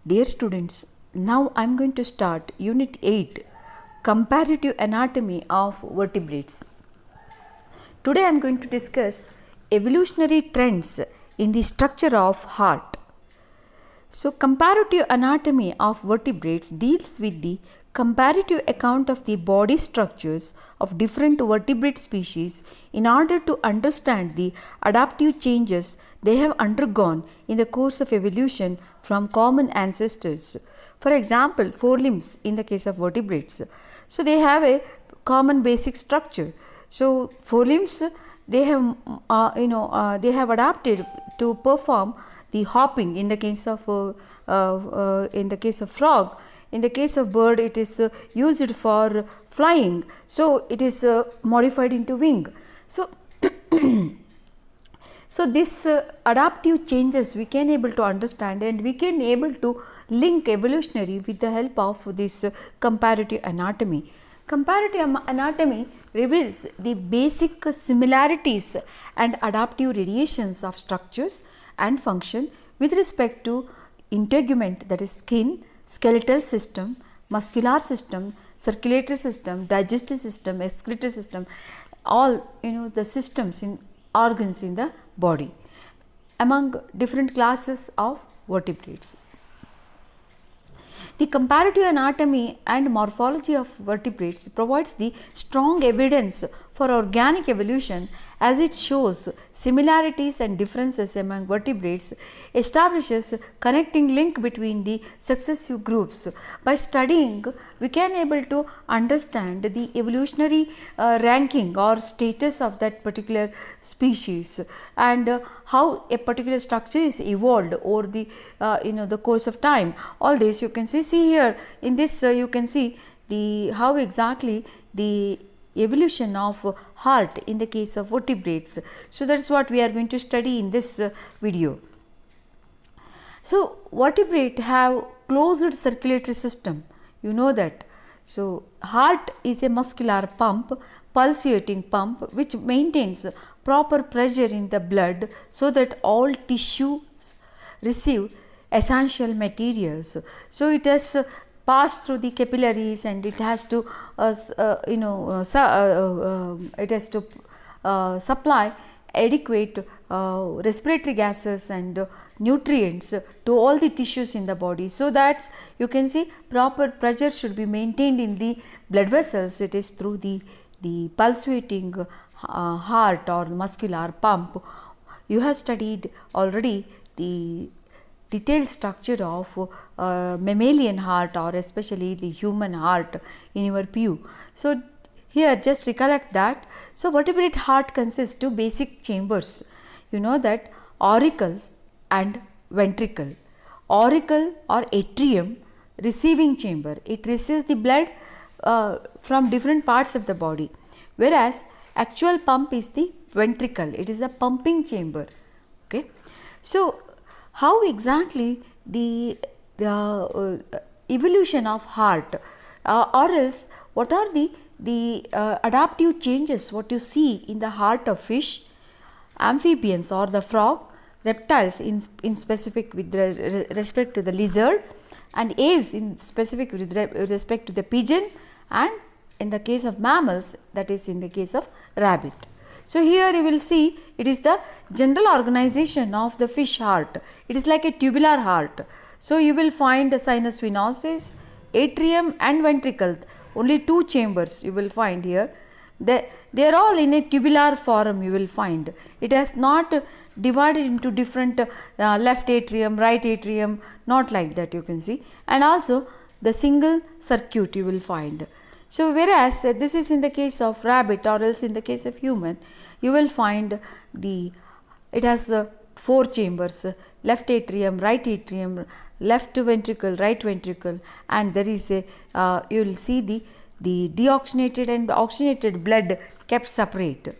Dear students, now I am going to start Unit 8, Comparative Anatomy of Vertebrates. Today I am going to discuss evolutionary trends in the structure of heart. So, comparative anatomy of vertebrates deals with the comparative account of the body structures of different vertebrate species in order to understand the adaptive changes they have undergone in the course of evolution from common ancestors. For example, forelimbs in the case of vertebrates. So, they have a common basic structure. So, forelimbs they have they have adapted to perform the hopping in the case of frog. In the case of bird, it is used for flying. So, it is modified into wing. So, so this adaptive changes we can able to understand, and we can able to link evolutionary with the help of this comparative anatomy. Comparative anatomy reveals the basic similarities and adaptive radiations of structures and function with respect to integument, that is skin, skeletal system, muscular system, circulatory system, digestive system, excretory system, all the systems in organs in the body among different classes of vertebrates. The comparative anatomy and morphology of vertebrates provides the strong evidence for organic evolution, as it shows similarities and differences among vertebrates, establishes connecting link between the successive groups. By studying, we can able to understand the evolutionary ranking or status of that particular species, and how a particular structure is evolved over the the course of time. All this you can see here in this you can see the how exactly the evolution of heart in the case of vertebrates. So, that is what we are going to study in this video. So, vertebrate have closed circulatory system, you know that. So, heart is a muscular pump, pulsating pump, which maintains proper pressure in the blood so that all tissues receive essential materials. So, it has pass through the capillaries, and it has to it has to supply adequate respiratory gases and nutrients to all the tissues in the body. So, that you can see proper pressure should be maintained in the blood vessels. It is through the pulsating heart or muscular pump. You have studied already the detailed structure of mammalian heart, or especially the human heart in your PU. So, here just recollect that. So, vertebrate heart consists two basic chambers, you know that, auricles and ventricle. Auricle or atrium, receiving chamber, it receives the blood from different parts of the body, whereas actual pump is the ventricle, it is a pumping chamber. Okay. So, how exactly the evolution of heart, or else what are the adaptive changes what you see in the heart of fish, amphibians or the frog, reptiles in specific with respect to the lizard, and aves in specific with respect to the pigeon, and in the case of mammals, that is in the case of rabbit. So, here you will see it is the general organization of the fish heart. It is like a tubular heart. So, you will find the sinus venosus, atrium and ventricle, only two chambers you will find here. They are all in a tubular form, you will find. It has not divided into different left atrium, right atrium, not like that you can see, and also the single circuit you will find. So, whereas this is in the case of rabbit, or else in the case of human, you will find it has four chambers, left atrium, right atrium, left ventricle, right ventricle, and there is a you will see the deoxygenated and oxygenated blood kept separate.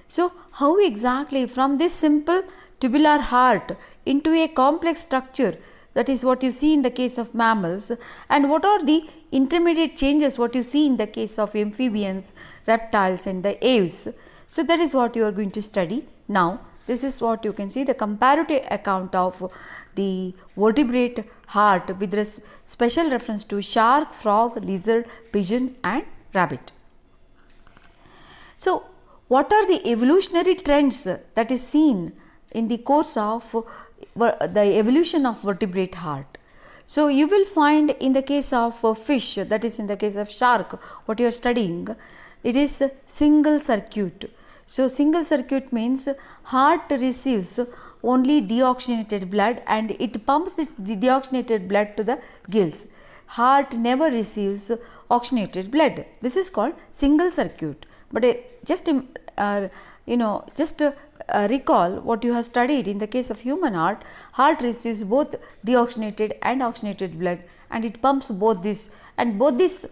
So, how exactly from this simple tubular heart into a complex structure, that is what you see in the case of mammals, and what are the intermediate changes what you see in the case of amphibians, reptiles and the aves. So, that is what you are going to study now. This is what you can see, the comparative account of the vertebrate heart with special reference to shark, frog, lizard, pigeon and rabbit. So, what are the evolutionary trends that is seen in the course of the evolution of vertebrate heart? So, you will find in the case of fish, that is in the case of shark, what you are studying, it is single circuit. So, single circuit means heart receives only deoxygenated blood and it pumps the deoxygenated blood to the gills. Heart never receives oxygenated blood. This is called single circuit. But just recall what you have studied in the case of human heart receives both deoxygenated and oxygenated blood and it pumps both this, and both this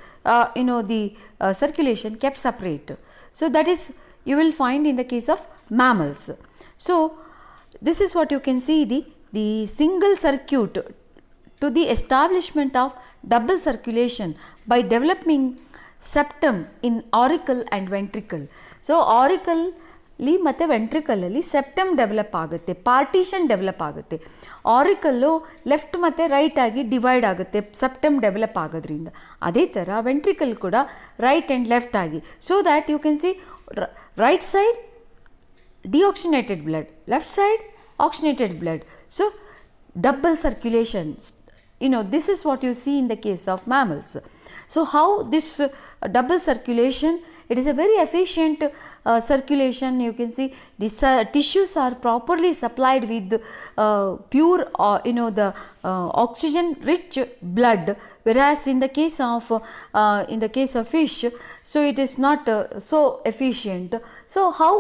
circulation kept separate. So, that is you will find in the case of mammals. So, this is what you can see, the single circuit to the establishment of double circulation by developing septum in auricle and ventricle. So, auricle ಮತ್ತು ವೆಂಟ್ರಿಕಲಲ್ಲಿ septum develop ಆಗುತ್ತೆ, partition develop ಆಗುತ್ತೆ. Auricle left ಮತ್ತು right ಆಗಿ divide ಆಗುತ್ತೆ septum develop ಆಗೋದ್ರಿಂದ. ಅದೇ ಥರ ವೆಂಟ್ರಿಕಲ್ ಕೂಡ ರೈಟ್ ಆ್ಯಂಡ್ ಲೆಫ್ಟ್ ಆಗಿ. So that you can see right side deoxygenated blood, left side oxygenated blood. So, double circulation, this is what you see in the case of mammals. So, how this double circulation, it is a very efficient circulation. You can see the tissues are properly supplied with pure the oxygen rich blood, whereas in the case of fish, so it is not so efficient. So, how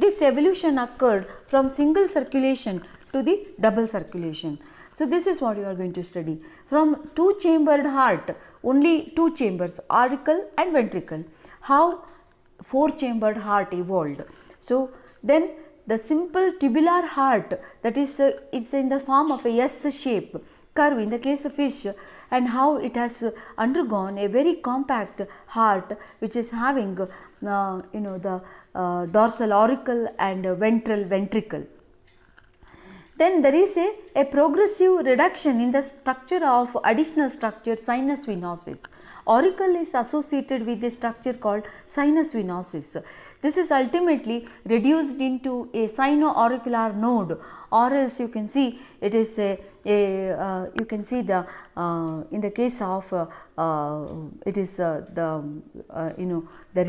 this evolution occurred from single circulation to the double circulation. So, this is what you are going to study. From two chambered heart, only two chambers, auricle and ventricle, how four chambered heart evolved. So, then the simple tubular heart, that is it's in the form of a S shape curve in the case of fish, and how it has undergone a very compact heart which is having the dorsal auricle and ventral ventricle. Then there is a progressive reduction in the structure of additional structure sinus venosus. Auricle is associated with a structure called sinus venosus. This is ultimately reduced into a sino-auricular node, or else you can see it is you can see the in the case of it is the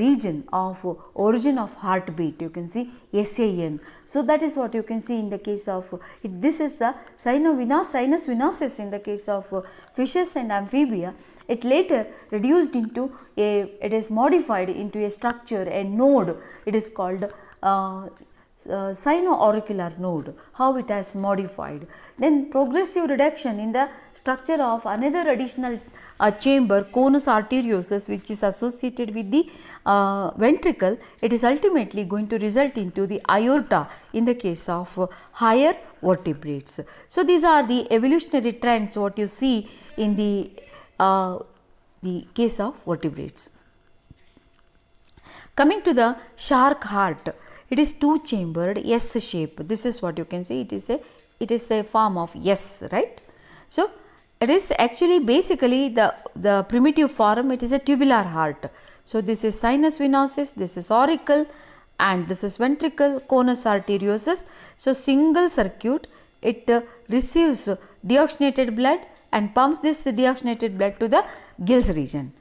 region of origin of heartbeat, you can see SAN. So, that is what you can see in the case of this is the sinus venosus in the case of fishes and amphibia. It later reduced into it is modified into a structure, a node, it is called sino-auricular node, how it has modified. Then progressive reduction in the structure of another additional chamber, conus arteriosus, which is associated with the ventricle. It is ultimately going to result into the aorta in the case of higher vertebrates. So, these are the evolutionary trends what you see in the case of vertebrates. Coming to the shark heart, it is two chambered S shape. This is what you can see, it is a form of S, right. So, it is actually basically the primitive form, it is a tubular heart. So, this is sinus venosus, this is auricle and this is ventricle, conus arteriosus. So, single circuit, it receives deoxygenated blood and pumps this deoxygenated blood to the gills region.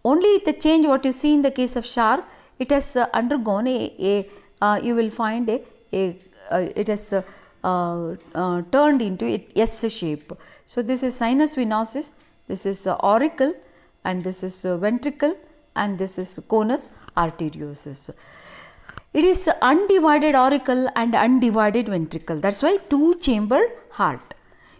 Only the change what you see in the case of shark, it has undergone you will find it has turned into S shape. So, this is sinus venosus, this is auricle and this is ventricle and this is conus arteriosus. It is undivided auricle and undivided ventricle, that is why two chambered heart.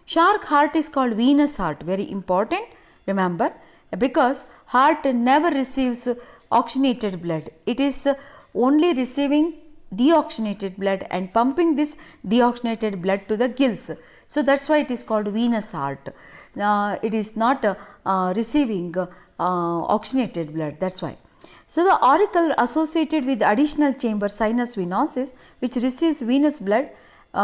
Shark heart is called venous heart, very important, remember, because heart never receives oxygenated blood, it is only receiving deoxygenated blood and pumping this deoxygenated blood to the gills. So, that is why it is called venous heart. It is not receiving oxygenated blood, that is why. So, the auricle associated with additional chamber sinus venosus, which receives venous blood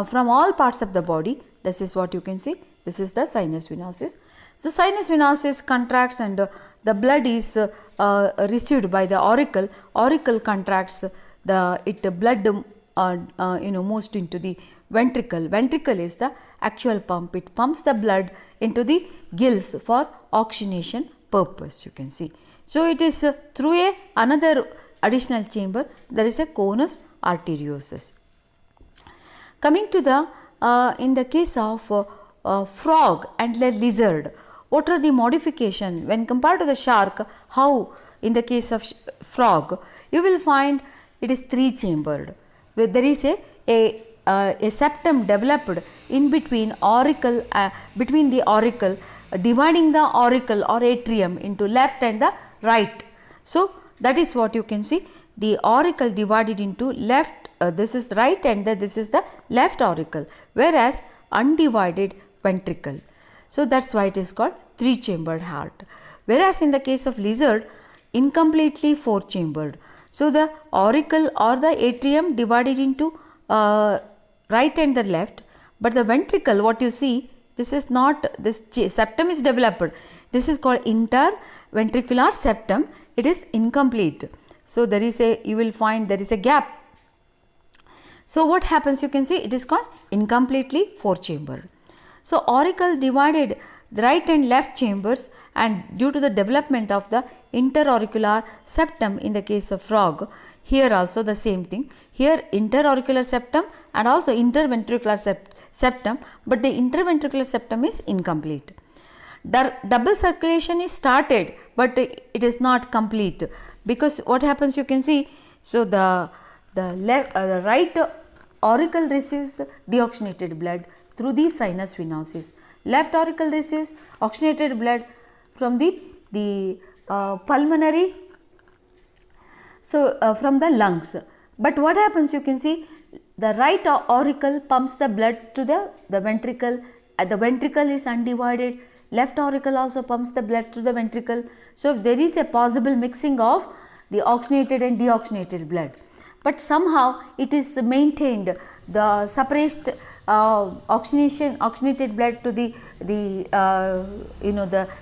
from all parts of the body, this is what you can see, this is the sinus venosus. So, sinus venosus contracts and the blood is received by the auricle, auricle contracts, the blood moves into the ventricle, ventricle is the actual pump, it pumps the blood into the gills for oxygenation purpose, you can see. So, it is through another additional chamber, there is a conus arteriosus. Coming to the in the case of frog and the lizard, what are the modification when compared to the shark? How in the case of frog, you will find it is 3 chambered, where there is a septum developed in between auricle, between the auricle, dividing the auricle or atrium into left and the right. So, that is what you can see, the auricle divided into left, this is right and this is the left auricle, whereas undivided ventricle. So, that is why it is called 3 chambered heart, whereas in the case of lizard incompletely 4 chambered. So, the auricle or the atrium divided into right and the left, but the ventricle what you see, this is not, this septum is developed, this is called interventricular septum, it is incomplete. So, there is you will find there is a gap. So, what happens, you can see it is called incompletely 4 chambered. So, auricle divided the right and left chambers, and due to the development of the interauricular septum in the case of frog, here also the same thing, here interauricular septum and also interventricular septum, but the interventricular septum is incomplete. Double circulation is started, but it is not complete, because what happens, you can see, so the right auricle receives deoxygenated blood through the sinus venosus, left auricle receives oxygenated blood from the pulmonary, so from the lungs. But what happens, you can see, the right auricle pumps the blood to the ventricle, the ventricle is undivided, left auricle also pumps the blood to the ventricle. So, there is a possible mixing of the oxygenated and deoxygenated blood, but somehow it is maintained, the separate oxygenated blood to the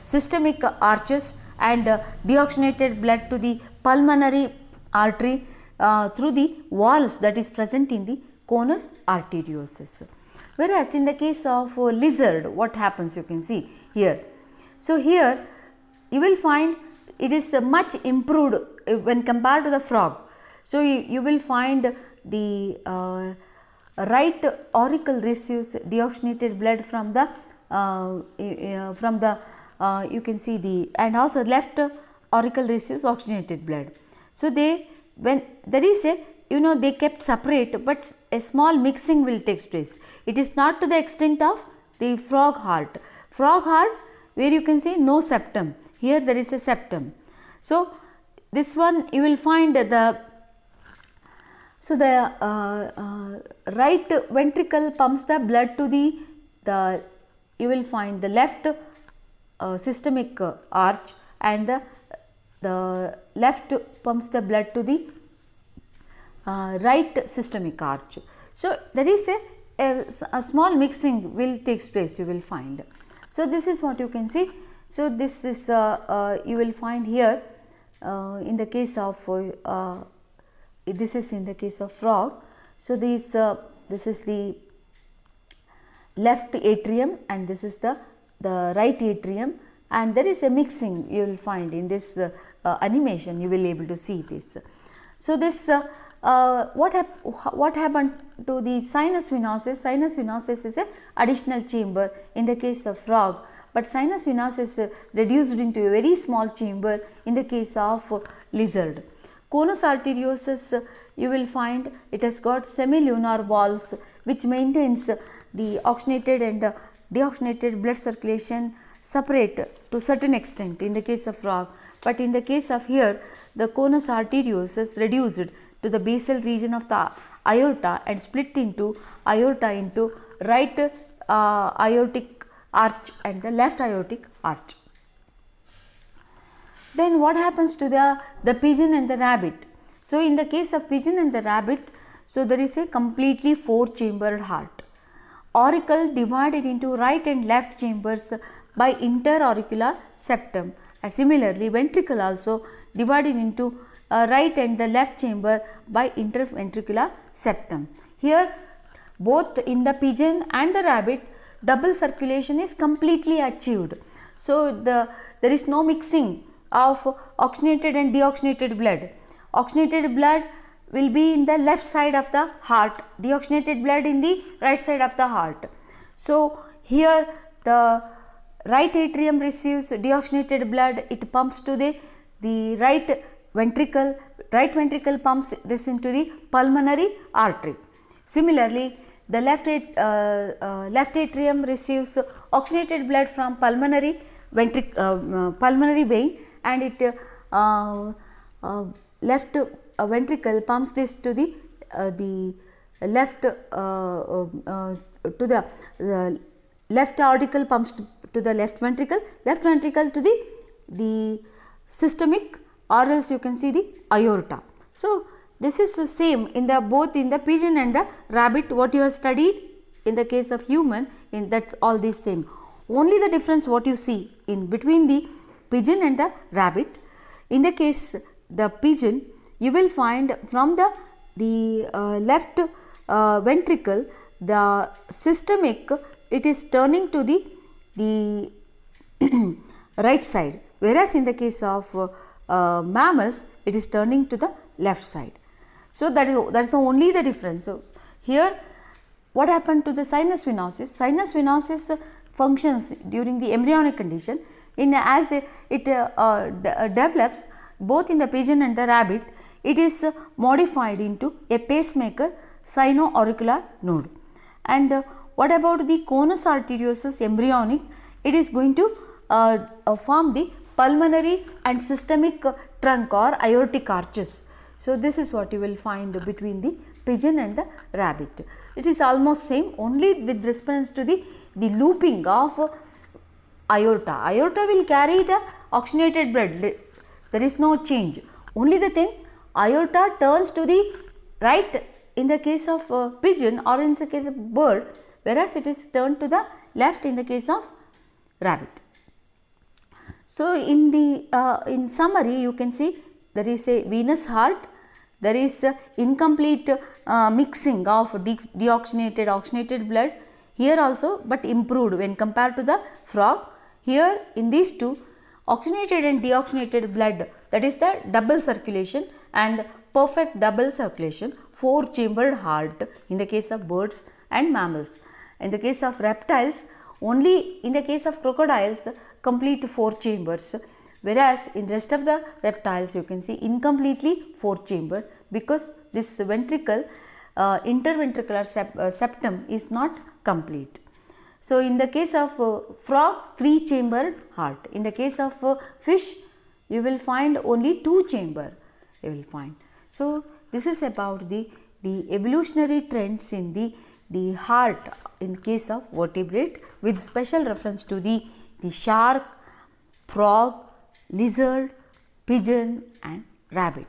systemic arches and deoxygenated blood to the pulmonary artery through the valves that is present in the conus arteriosus. Whereas in the case of lizard, what happens, you can see here. So, here you will find it is much improved when compared to the frog. So, you will find the right auricle receives deoxygenated blood from the you can see the, and also left auricle receives oxygenated blood. So, when there is they kept separate, but a small mixing will take place. It is not to the extent of the frog heart. Frog heart, where you can see no septum, here there is a septum. So, this one you will find right ventricle pumps the blood to the you will find the left systemic arch, and the left pumps the blood to the right systemic arch. So, there is a small mixing will takes place, you will find. So, this is what you can see. So, this is you will find here in the case of this is in the case of frog. So, this is the left atrium and this is the right atrium, and there is a mixing you will find in this animation, you will able to see this. So, this what happened to the sinus venosus? Sinus venosus is a additional chamber in the case of frog, but sinus venosus is reduced into a very small chamber in the case of lizard. Conus arteriosus, you will find it has got semilunar valves which maintains the oxygenated and deoxygenated blood circulation separate to certain extent in the case of frog, but in the case of here the conus arteriosus is reduced to the basal region of the aorta and split into aorta into right aortic arch and the left aortic arch. Then what happens to the pigeon and the rabbit? So, in the case of pigeon and the rabbit, so there is a completely 4 chambered heart. auricle divided into right and left chambers by interauricular septum. Similarly, ventricle also divided into right and the left chamber by interventricular septum. Here both in the pigeon and the rabbit double circulation is completely achieved. So, there is no mixing of oxygenated and deoxygenated blood. Oxygenated blood will be in the left side of the heart, deoxygenated blood in the right side of the heart. So, here the right atrium receives deoxygenated blood, it pumps to the right ventricle pumps this into the pulmonary artery. Similarly, the left atrium receives oxygenated blood from pulmonary vein, and it left ventricle pumps this to the left left auricle pumps to the left ventricle to the systemic, or else you can see the aorta. So, this is the same in the both in the pigeon and the rabbit, what you have studied in the case of human, in that's all the same. Only the difference what you see in between the pigeon and the rabbit. In the case the pigeon, you will find from the left ventricle, the systemic, it is turning to the right side, whereas in the case of mammals, it is turning to the left side. So, that is only the difference. So, here what happened to the sinus venosus? Sinus venosus functions during the embryonic condition. As it develops both in the pigeon and the rabbit, it is modified into a pacemaker sino-auricular node. And what about the conus arteriosus embryonic? It is going to form the pulmonary and systemic trunk or aortic arches. So, this is what you will find between the pigeon and the rabbit. It is almost same, only with reference to the looping of aorta. Aorta will carry the oxygenated blood, there is no change. Only the thing, aorta turns to the right in the case of pigeon or in the case of bird, whereas it is turned to the left in the case of rabbit. So, in summary, you can see there is a venous heart, there is incomplete mixing of deoxygenated oxygenated blood here also, but improved when compared to the frog. Here in these two, oxygenated and deoxygenated blood, that is the double circulation and perfect double circulation, 4-chambered heart in the case of birds and mammals. In the case of reptiles, only in the case of crocodiles, complete 4 chambers, whereas in rest of the reptiles you can see incompletely 4 chamber, because this ventricle interventricular septum is not complete. So, in the case of frog, 3-chambered heart. In the case of fish, you will find only 2 chamber you will find. So, this is about the evolutionary trends in the heart in case of vertebrate, with special reference to the shark, frog, lizard, pigeon and rabbit.